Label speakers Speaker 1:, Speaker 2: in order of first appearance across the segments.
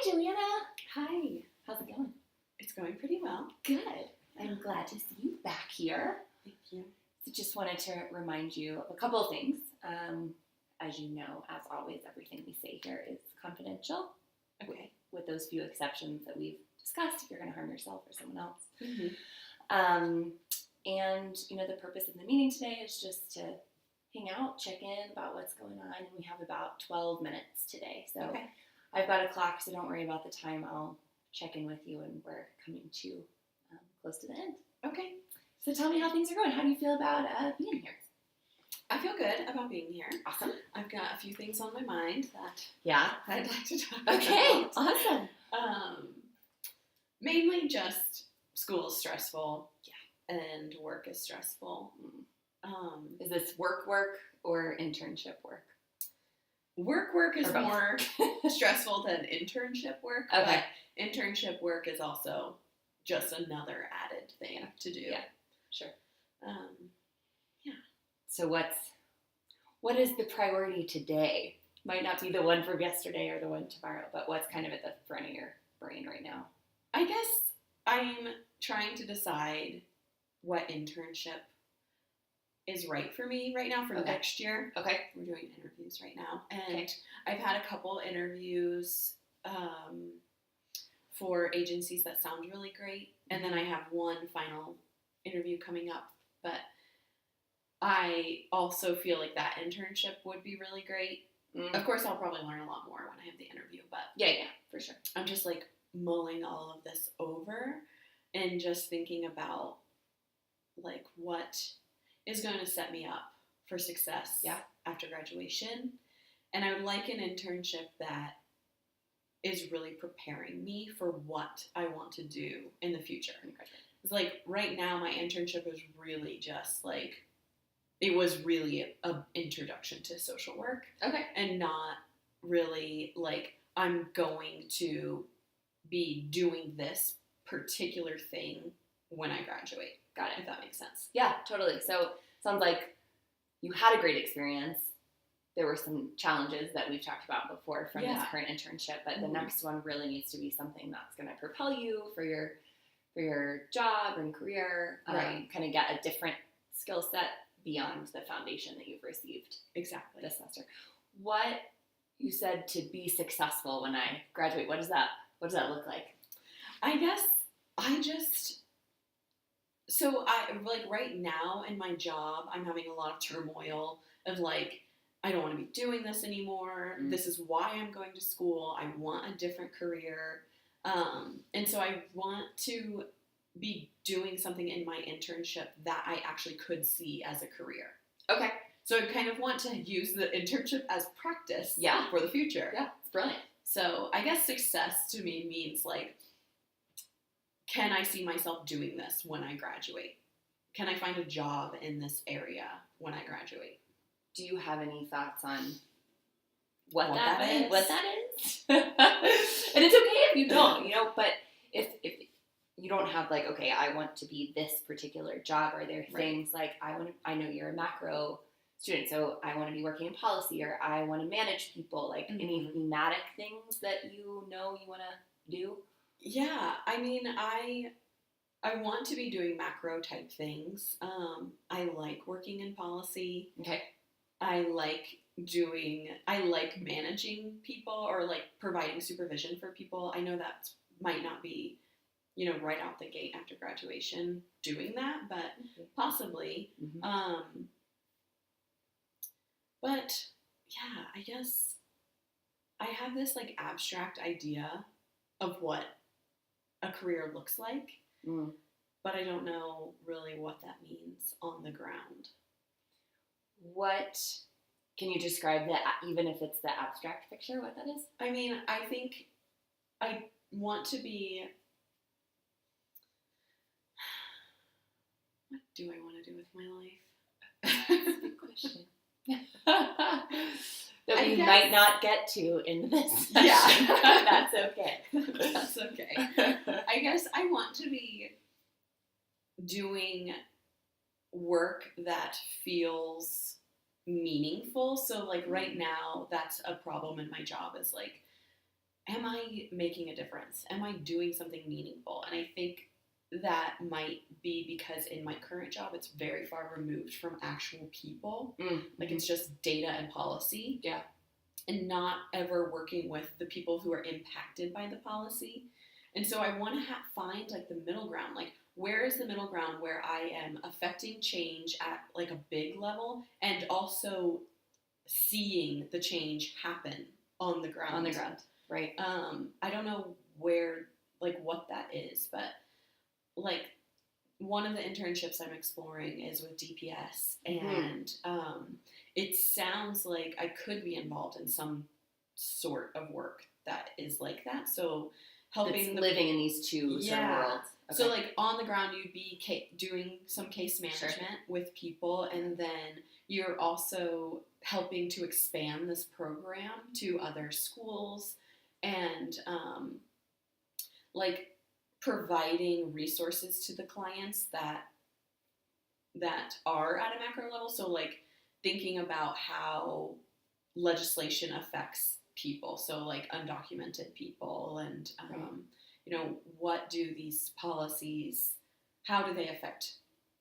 Speaker 1: Joanna.
Speaker 2: Hi.
Speaker 1: How's it going?
Speaker 2: It's going pretty well.
Speaker 1: Good. I'm glad to see you back here.
Speaker 2: Thank you.
Speaker 1: So just wanted to remind you of a couple of things. As you know, as always, everything we say here is confidential.
Speaker 2: Okay.
Speaker 1: With those few exceptions that we've discussed, if you're going to harm yourself or someone else.
Speaker 2: Mm-hmm.
Speaker 1: And, the purpose of the meeting today is just to hang out, check in about what's going on, and we have about 12 minutes today. So
Speaker 2: Okay.
Speaker 1: I've got a clock, so don't worry about the time. I'll check in with you, and we're coming to close to the end.
Speaker 2: Okay.
Speaker 1: So tell me how things are going. How do you feel about being here?
Speaker 2: I feel good about being here.
Speaker 1: Awesome.
Speaker 2: I've got a few things on my mind that
Speaker 1: Yeah?
Speaker 2: I'd like to talk
Speaker 1: Okay,
Speaker 2: about.
Speaker 1: awesome.
Speaker 2: Mainly just school is stressful. Yeah. And work is stressful.
Speaker 1: Is this work or internship work?
Speaker 2: Work is
Speaker 1: Or both.
Speaker 2: more stressful than internship work.
Speaker 1: Okay.
Speaker 2: But internship work is also just another added thing to do.
Speaker 1: Yeah, sure.
Speaker 2: Yeah.
Speaker 1: So what is the priority today? Might not be the one from yesterday or the one tomorrow, but what's kind of at the front of your brain right now?
Speaker 2: I guess I'm trying to decide what internship is right for me right now for next year.
Speaker 1: Okay.
Speaker 2: We're doing interviews right now. And
Speaker 1: Okay.
Speaker 2: I've had a couple interviews for agencies that sound really great. And then I have one final interview coming up. But I also feel like that internship would be really great. Of course, I'll probably learn a lot more when I have the interview. But
Speaker 1: Yeah, for sure.
Speaker 2: I'm just like mulling all of this over and just thinking about like what is going to set me up for success after graduation. And I would like an internship that is really preparing me for what I want to do in the future. It's like right now my internship is really just like, it was really an introduction to social work.
Speaker 1: Okay.
Speaker 2: And not really like I'm going to be doing this particular thing when I graduate.
Speaker 1: Got it.
Speaker 2: If that makes sense.
Speaker 1: Yeah, totally. So sounds like you had a great experience. There were some challenges that we've talked about before from this current internship, but the next one really needs to be something that's going to propel you for your job and career.
Speaker 2: Right.
Speaker 1: Kind of get a different skill set beyond the foundation that you've received
Speaker 2: Exactly
Speaker 1: this semester. What you said to be successful when I graduate, what does that look like?
Speaker 2: I guess so like right now in my job, I'm having a lot of turmoil of like, I don't want to be doing this anymore. This is why I'm going to school. I want a different career. And so I want to be doing something in my internship that I actually could see as a career.
Speaker 1: Okay.
Speaker 2: So I kind of want to use the internship as practice for the future.
Speaker 1: Yeah, it's brilliant.
Speaker 2: So I guess success to me means like, can I see myself doing this when I graduate? Can I find a job in this area when I graduate?
Speaker 1: Do you have any thoughts on what that is?
Speaker 2: What
Speaker 1: that is? And it's okay if you don't, but if you don't have like, okay, I want to be this particular job, or there are things like I know you're a macro student, so I want to be working in policy, or I want to manage people, like any thematic things that you want to do?
Speaker 2: Yeah, I mean, I want to be doing macro type things. I like working in policy.
Speaker 1: Okay.
Speaker 2: I like managing people or like providing supervision for people. I know that might not be, right out the gate after graduation doing that, but possibly. But yeah, I guess I have this like abstract idea of what a career looks like, but I don't know really what that means on the ground.
Speaker 1: What can you describe that, even if it's the abstract picture, what that is?
Speaker 2: I mean, I think I want to be, what do I want to do with my life?
Speaker 1: That's a good question. That we might not get to in this session.
Speaker 2: Yeah.
Speaker 1: That's okay.
Speaker 2: That's okay. I guess I want to be doing work that feels meaningful. So like right now, that's a problem in my job is like am I making a difference? Am I doing something meaningful? And I think that might be because in my current job, it's very far removed from actual people. Like it's just data and policy.
Speaker 1: Yeah.
Speaker 2: And not ever working with the people who are impacted by the policy. And so I want to find like the middle ground. Like, where is the middle ground where I am affecting change at like a big level and also seeing the change happen on the ground?
Speaker 1: On the ground, right.
Speaker 2: I don't know where, like, what that is, but like one of the internships I'm exploring is with DPS, and it sounds like I could be involved in some sort of work that is like that. So helping
Speaker 1: living in these two sort of worlds. Okay.
Speaker 2: So like on the ground, you'd be doing some case management with people, and then you're also helping to expand this program to other schools, and like providing resources to the clients that are at a macro level. So like thinking about how legislation affects people, so like undocumented people, and you know, what do these policies, how do they affect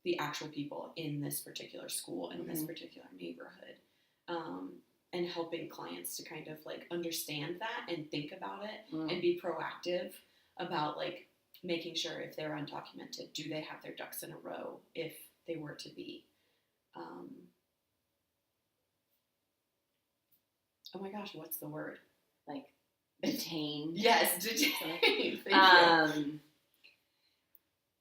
Speaker 2: the actual people in this particular school, in this particular neighborhood, and helping clients to kind of like understand that and think about it and be proactive about like making sure if they're undocumented, do they have their ducks in a row if they were to be. Oh my gosh, what's the word?
Speaker 1: Like detained.
Speaker 2: Yes, detained. Thank you.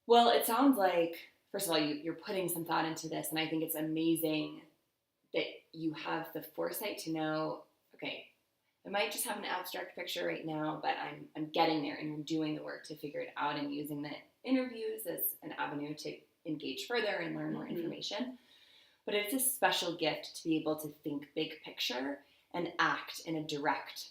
Speaker 1: Well, it sounds like, first of all, you're putting some thought into this, and I think it's amazing that you have the foresight to know, okay, I might just have an abstract picture right now, but I'm getting there, and you're doing the work to figure it out and using the interviews as an avenue to engage further and learn more information. But it's a special gift to be able to think big picture and act in a direct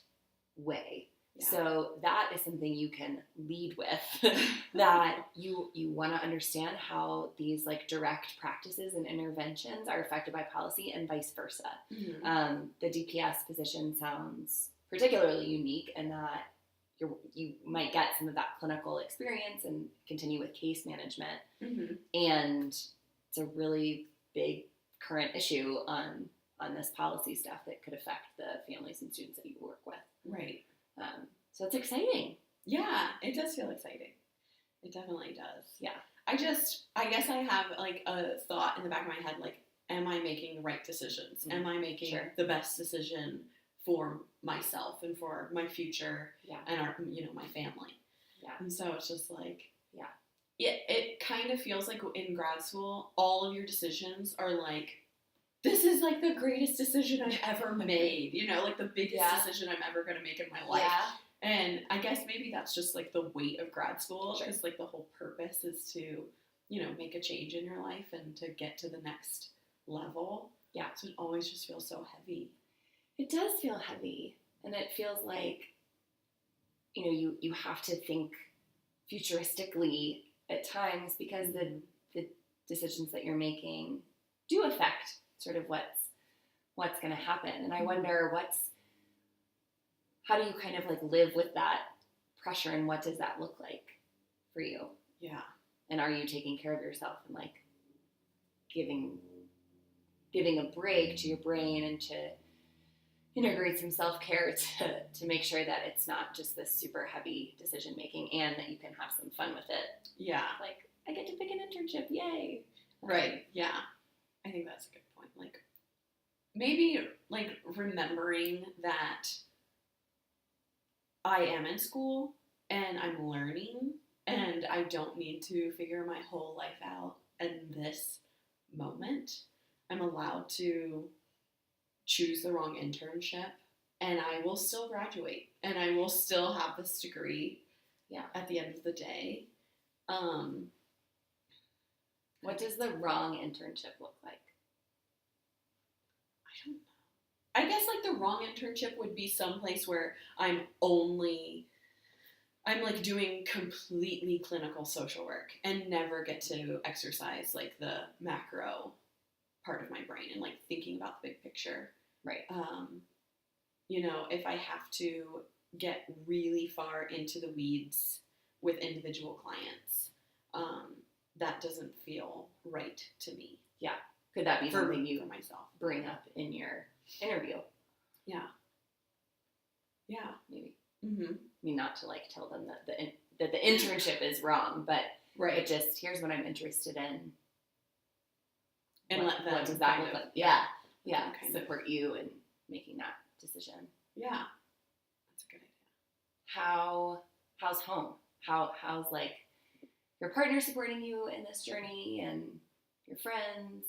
Speaker 1: way. Yeah. So that is something you can lead with, that you want to understand how these like direct practices and interventions are affected by policy and vice versa. The DPS position sounds particularly unique in that you might get some of that clinical experience and continue with case management. And it's a really big current issue on this policy stuff that could affect the families and students that you work with.
Speaker 2: Right.
Speaker 1: So it's exciting.
Speaker 2: Yeah, it does feel exciting. It definitely does.
Speaker 1: Yeah.
Speaker 2: I guess I have like a thought in the back of my head, like, am I making the right decisions? Am I making the best decision for myself and for my future and our, you know, my family? Yeah. And so it's just like, it kind of feels like in grad school, all of your decisions are like, this is like the greatest decision I've ever made, you know, like the biggest decision I'm ever going to make in my life. Yeah. And I guess maybe that's just like the weight of grad school, because like the whole purpose is to, you know, make a change in your life and to get to the next level. Yeah. So it always just feels so heavy.
Speaker 1: It does feel heavy. And it feels like, you know, you have to think futuristically at times, because the decisions that you're making do affect sort of what's going to happen. And I wonder how do you kind of like live with that pressure, and what does that look like for you? Yeah. And are you taking care of yourself and like giving a break to your brain and to integrate some self-care to make sure that it's not just this super heavy decision making, and that you can have some fun with it. Yeah. Like, I get to pick an internship, yay.
Speaker 2: Right. Yeah. I think that's a good point. Like, maybe like remembering that I am in school and I'm learning, and I don't need to figure my whole life out in this moment. I'm allowed to choose the wrong internship, and I will still graduate, and I will still have this degree at the end of the day.
Speaker 1: What does the wrong internship look like?
Speaker 2: I don't know. I guess like the wrong internship would be someplace where I'm like doing completely clinical social work and never get to exercise like the macro part of my brain and like thinking about the big picture. Right. You know, if I have to get really far into the weeds with individual clients. That doesn't feel right to me.
Speaker 1: Yeah. Could that be something you
Speaker 2: for myself
Speaker 1: bring up in your interview?
Speaker 2: Yeah. Yeah.
Speaker 1: Maybe.
Speaker 2: Mm-hmm.
Speaker 1: I mean, not to like tell them that the internship is wrong, but
Speaker 2: right.
Speaker 1: just here's what I'm interested in.
Speaker 2: And
Speaker 1: what does that look like? Yeah. Support you in making that decision.
Speaker 2: Yeah. That's a good idea.
Speaker 1: How's home? How's like your partner supporting you in this journey and your friends?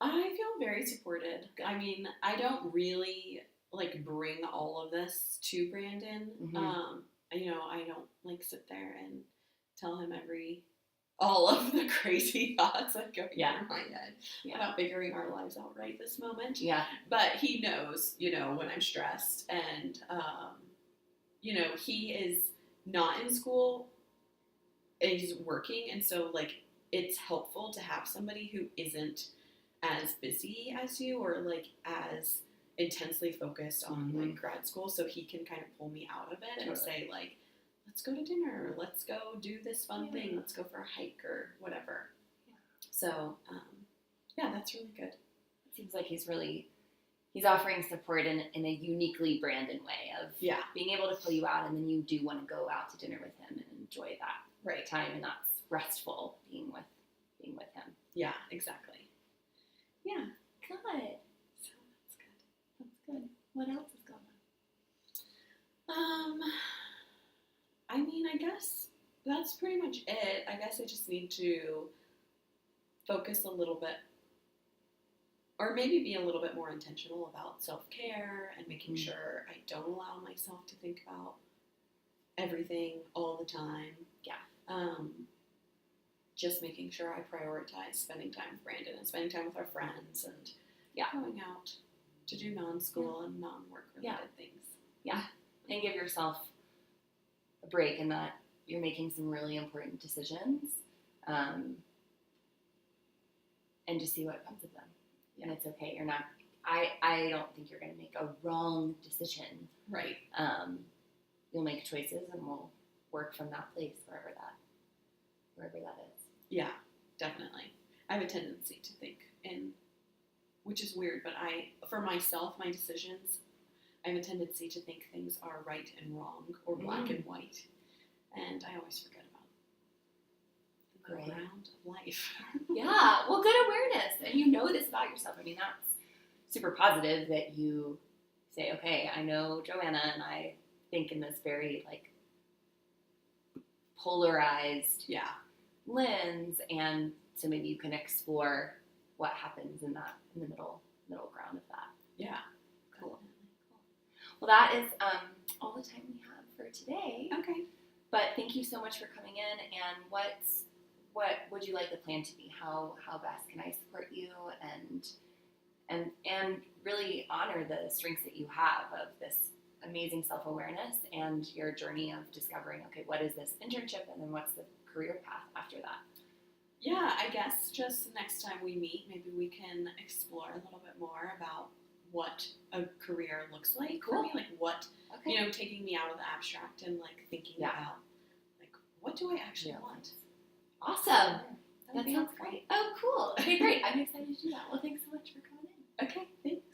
Speaker 2: I feel very supported. Good. I mean, I don't really like bring all of this to Brandon.
Speaker 1: Mm-hmm.
Speaker 2: I don't like sit there and tell him all of the crazy thoughts that go through my head about figuring our lives out right this moment.
Speaker 1: Yeah.
Speaker 2: But he knows, when I'm stressed, and he is not in school. He's working, and so like it's helpful to have somebody who isn't as busy as you or like as intensely focused on like grad school, so he can kind of pull me out of it and say like, let's go to dinner, let's go do this fun thing, let's go for a hike or whatever. So that's really good.
Speaker 1: It seems like he's offering support in a uniquely Brandon way of being able to pull you out, and then you do want to go out to dinner with him and enjoy that time, and that's restful being with him.
Speaker 2: Yeah, exactly. Yeah.
Speaker 1: Good.
Speaker 2: So that's good.
Speaker 1: That's good. What else is going
Speaker 2: on? I mean, I guess that's pretty much it. I guess I just need to focus a little bit, or maybe be a little bit more intentional about self-care and making sure I don't allow myself to think about everything all the time.
Speaker 1: Yeah.
Speaker 2: Just making sure I prioritize spending time with Brandon and spending time with our friends and going out to do non-school and non-work related things.
Speaker 1: Yeah. And give yourself a break in that you're making some really important decisions, and just see what comes of them. And it's okay. You're not. I don't think you're going to make a wrong decision.
Speaker 2: Right.
Speaker 1: You'll make choices, and we'll work from that place wherever that is.
Speaker 2: Yeah, definitely. I have a tendency to think which is weird, but for myself, my decisions, I have a tendency to think things are right and wrong or black and white, and I always forget about the ground of life.
Speaker 1: Yeah, well, good awareness, and you know this about yourself. I mean, that's super positive that you say, okay, I know Joanna, and I think in this very like polarized lens, and so maybe you can explore what happens in the middle ground of that.
Speaker 2: Yeah.
Speaker 1: Cool. Well, that is all the time we have for today.
Speaker 2: Okay.
Speaker 1: But thank you so much for coming in. And what would you like the plan to be? How best can I support you and really honor the strengths that you have of this amazing self-awareness and your journey of discovering, okay, what is this internship, and then what's the career path after that?
Speaker 2: Yeah, I guess just next time we meet, maybe we can explore a little bit more about what a career looks like for me, like what, taking me out of the abstract and like thinking about like, what do I actually want?
Speaker 1: Awesome. That sounds great. Oh, cool. Okay, great. I'm excited to do that. Well, thanks so much for coming in.
Speaker 2: Okay, thanks.